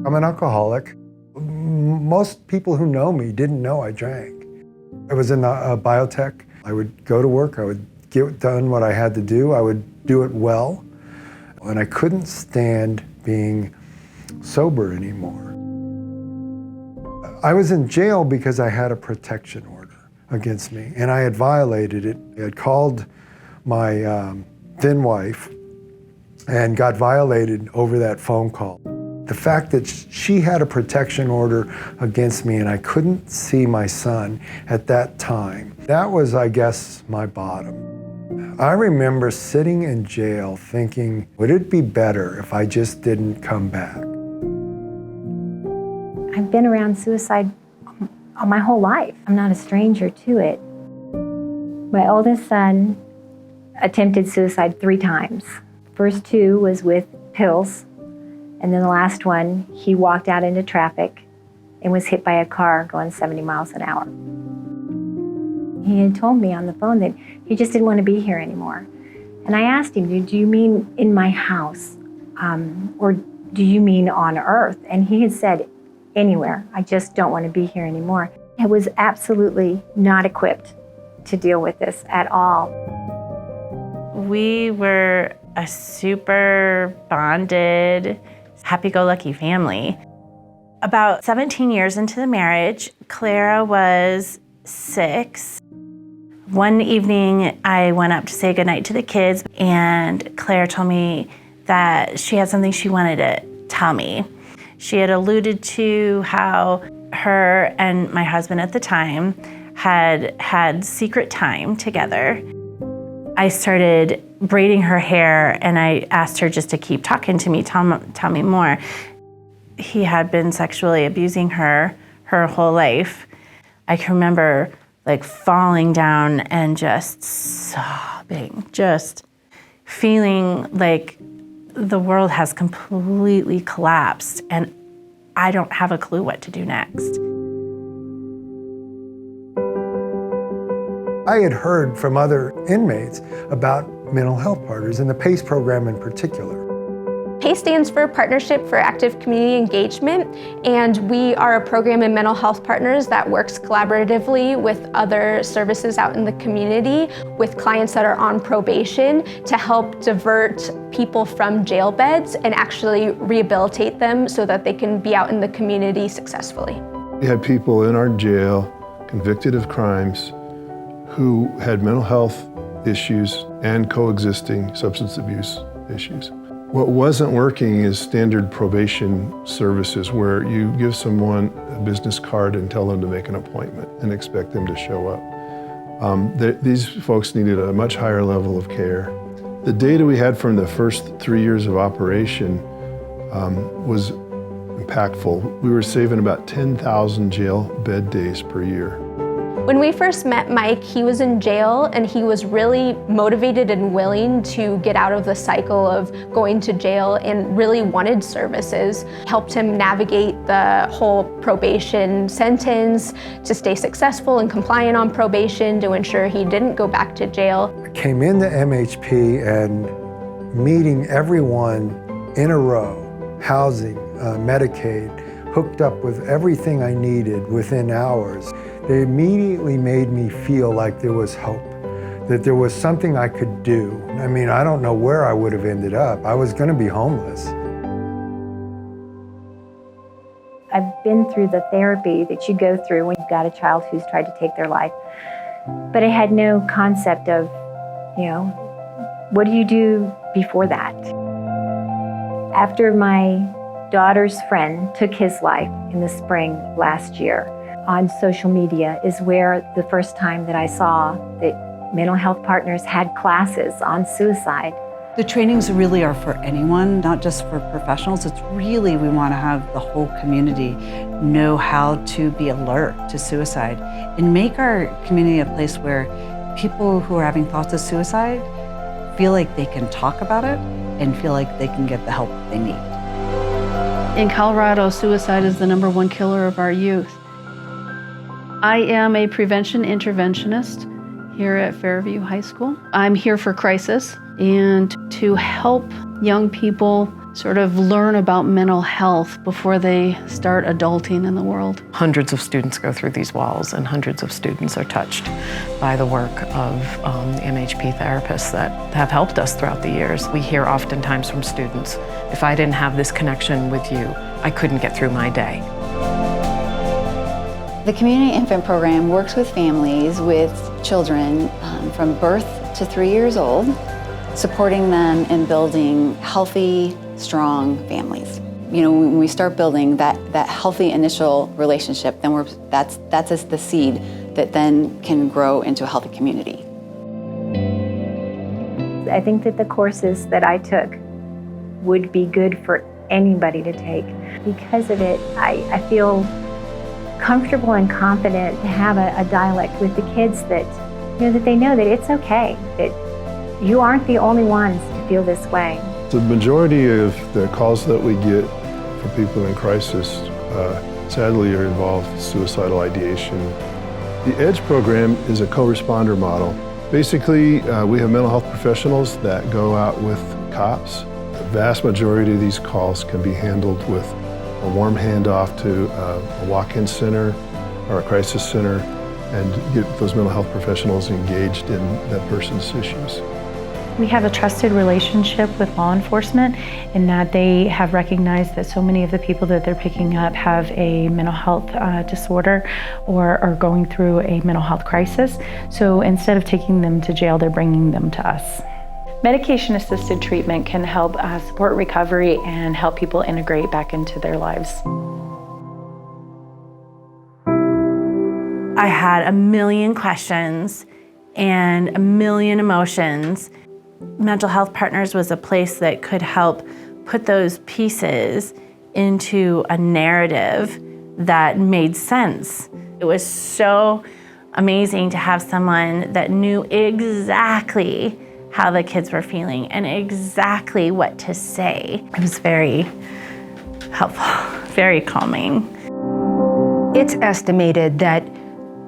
I'm an alcoholic. Most people who know me didn't know I drank. I was in biotech. I would go to work, I would get done what I had to do, I would do it well, and I couldn't stand being sober anymore. I was in jail because I had a protection order against me, and I had violated it. I had called my then wife and got violated over that phone call. The fact that she had a protection order against me and I couldn't see my son at that time, that was, I guess, my bottom. I remember sitting in jail thinking, would it be better if I just didn't come back? I've been around suicide my whole life. I'm not a stranger to it. My oldest son attempted suicide 3 times. First 2 was with pills. And then the last one, he walked out into traffic and was hit by a car going 70 miles an hour. He had told me on the phone that he just didn't want to be here anymore. And I asked him, do you mean in my house? Or do you mean on earth? And he had said, anywhere. I just don't want to be here anymore. I was absolutely not equipped to deal with this at all. We were a super bonded, happy-go-lucky family. About 17 years into the marriage, Clara was 6. One evening, I went up to say goodnight to the kids, and Claire told me that she had something she wanted to tell me. She had alluded to how her and my husband at the time had secret time together. I started braiding her hair, and I asked her just to keep talking to me, tell me more. He had been sexually abusing her whole life. I can remember falling down and just sobbing, just feeling like the world has completely collapsed and I don't have a clue what to do next. I had heard from other inmates about mental health partners and the PACE program in particular. PACE stands for Partnership for Active Community Engagement, and we are a program in mental health partners that works collaboratively with other services out in the community with clients that are on probation to help divert people from jail beds and actually rehabilitate them so that they can be out in the community successfully. We had people in our jail convicted of crimes who had mental health issues and coexisting substance abuse issues. What wasn't working is standard probation services where you give someone a business card and tell them to make an appointment and expect them to show up. These folks needed a much higher level of care. The data we had from the first 3 years of operation was impactful. We were saving about 10,000 jail bed days per year. When we first met Mike, he was in jail and he was really motivated and willing to get out of the cycle of going to jail and really wanted services. Helped him navigate the whole probation sentence to stay successful and compliant on probation to ensure he didn't go back to jail. I came into MHP and meeting everyone in a row, housing, Medicaid, hooked up with everything I needed within hours. They immediately made me feel like there was hope, that there was something I could do. I mean, I don't know where I would have ended up. I was going to be homeless. I've been through the therapy that you go through when you've got a child who's tried to take their life. But I had no concept of, what do you do before that? After my daughter's friend took his life in the spring last year, on social media is where the first time that I saw that mental health partners had classes on suicide. The trainings really are for anyone, not just for professionals. It's really, we want to have the whole community know how to be alert to suicide and make our community a place where people who are having thoughts of suicide feel like they can talk about it and feel like they can get the help they need. In Colorado, suicide is the #1 killer of our youth. I am a prevention interventionist here at Fairview High School. I'm here for crisis and to help young people sort of learn about mental health before they start adulting in the world. Hundreds of students go through these walls, and hundreds of students are touched by the work of the MHP therapists that have helped us throughout the years. We hear oftentimes from students, if I didn't have this connection with you, I couldn't get through my day. The Community Infant Program works with families with children from birth to 3 years old, supporting them in building healthy, strong families. You know, when we start building that healthy initial relationship, then that's the seed that then can grow into a healthy community. I think that the courses that I took would be good for anybody to take. Because of it, I feel comfortable and confident to have a dialect with the kids that, you know, that they know that it's okay, that you aren't the only ones to feel this way. The majority of the calls that we get from people in crisis, sadly, are involved with suicidal ideation. The EDGE program is a co-responder model. Basically, we have mental health professionals that go out with cops. The vast majority of these calls can be handled with a warm handoff to a walk-in center or a crisis center and get those mental health professionals engaged in that person's issues. We have a trusted relationship with law enforcement in that they have recognized that so many of the people that they're picking up have a mental health disorder or are going through a mental health crisis. So instead of taking them to jail, they're bringing them to us. Medication-assisted treatment can help support recovery and help people integrate back into their lives. I had a million questions and a million emotions. Mental Health Partners was a place that could help put those pieces into a narrative that made sense. It was so amazing to have someone that knew exactly how the kids were feeling and exactly what to say. It was very helpful, very calming. It's estimated that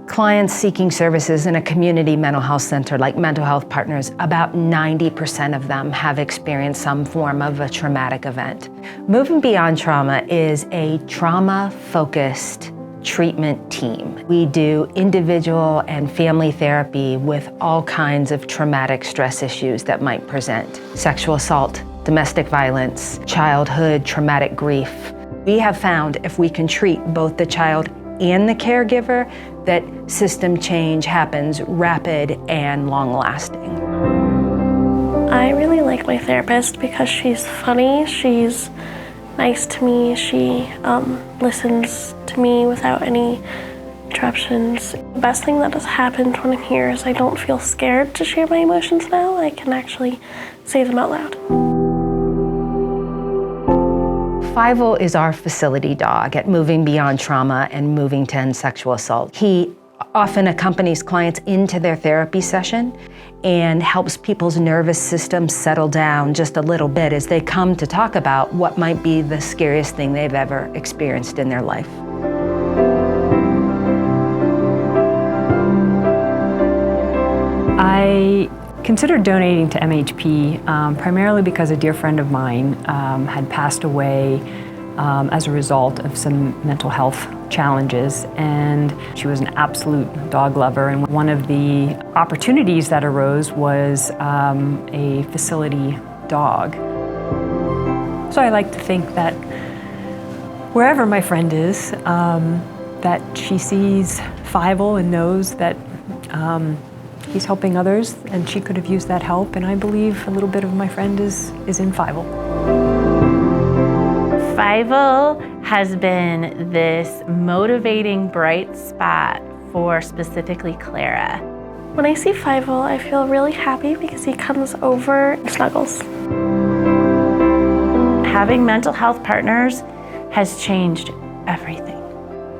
clients seeking services in a community mental health center like Mental Health Partners, about 90% of them have experienced some form of a traumatic event. Moving Beyond Trauma is a trauma-focused treatment team. We do individual and family therapy with all kinds of traumatic stress issues that might present. Sexual assault, domestic violence, childhood traumatic grief. We have found if we can treat both the child and the caregiver, that system change happens rapid and long-lasting. I really like my therapist because she's funny, she's nice to me, she listens to me without any interruptions. The best thing that has happened when I'm here is I don't feel scared to share my emotions now. I can actually say them out loud. Fievel is our facility dog at Moving Beyond Trauma and Moving to End Sexual Assault. He often accompanies clients into their therapy session and helps people's nervous systems settle down just a little bit as they come to talk about what might be the scariest thing they've ever experienced in their life. I considered donating to MHP primarily because a dear friend of mine had passed away as a result of some mental health challenges, and she was an absolute dog lover, and one of the opportunities that arose was a facility dog. So I like to think that wherever my friend is, that she sees Fievel and knows that he's helping others, and she could have used that help, and I believe a little bit of my friend is in Fievel. Fievel has been this motivating bright spot for specifically Clara. When I see Fievel, I feel really happy because he comes over and snuggles. Having Mental Health Partners has changed everything.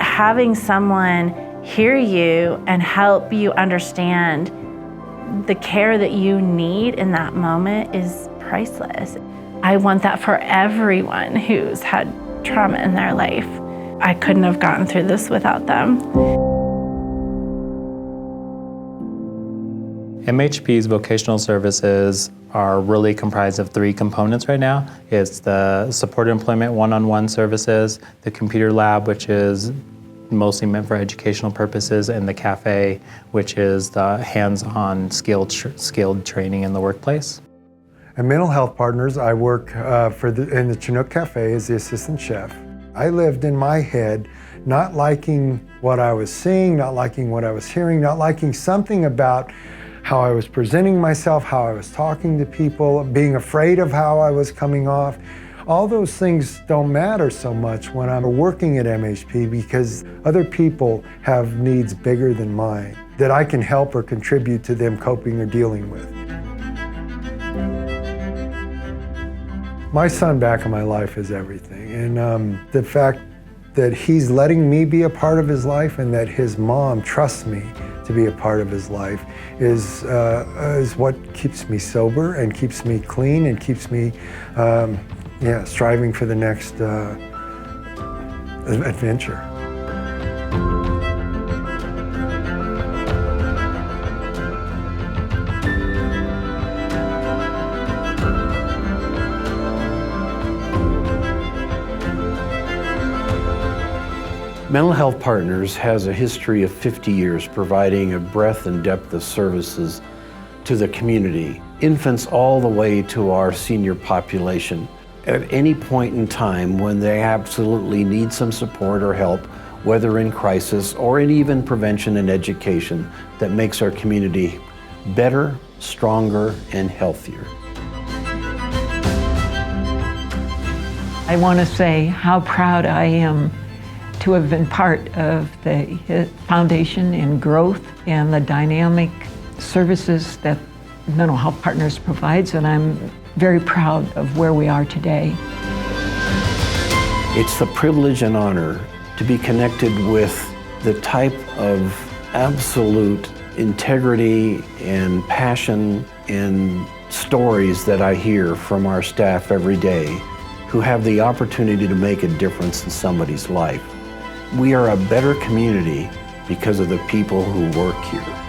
Having someone hear you and help you understand the care that you need in that moment is priceless. I want that for everyone who's had trauma in their life. I couldn't have gotten through this without them. MHP's vocational services are really comprised of 3 components right now. It's the supported employment one-on-one services, the computer lab, which is mostly meant for educational purposes, and the cafe, which is the hands-on skilled training in the workplace. At Mental Health Partners, I work in the Chinook Cafe as the assistant chef. I lived in my head not liking what I was seeing, not liking what I was hearing, not liking something about how I was presenting myself, how I was talking to people, being afraid of how I was coming off. All those things don't matter so much when I'm working at MHP because other people have needs bigger than mine that I can help or contribute to them coping or dealing with. My son back in my life is everything, and the fact that he's letting me be a part of his life and that his mom trusts me to be a part of his life is what keeps me sober and keeps me clean and keeps me striving for the next adventure. Mental Health Partners has a history of 50 years providing a breadth and depth of services to the community, infants all the way to our senior population. At any point in time when they absolutely need some support or help, whether in crisis or in even prevention and education, that makes our community better, stronger, and healthier. I want to say how proud I am to have been part of the foundation and growth and the dynamic services that Mental Health Partners provides, and I'm very proud of where we are today. It's the privilege and honor to be connected with the type of absolute integrity and passion and stories that I hear from our staff every day who have the opportunity to make a difference in somebody's life. We are a better community because of the people who work here.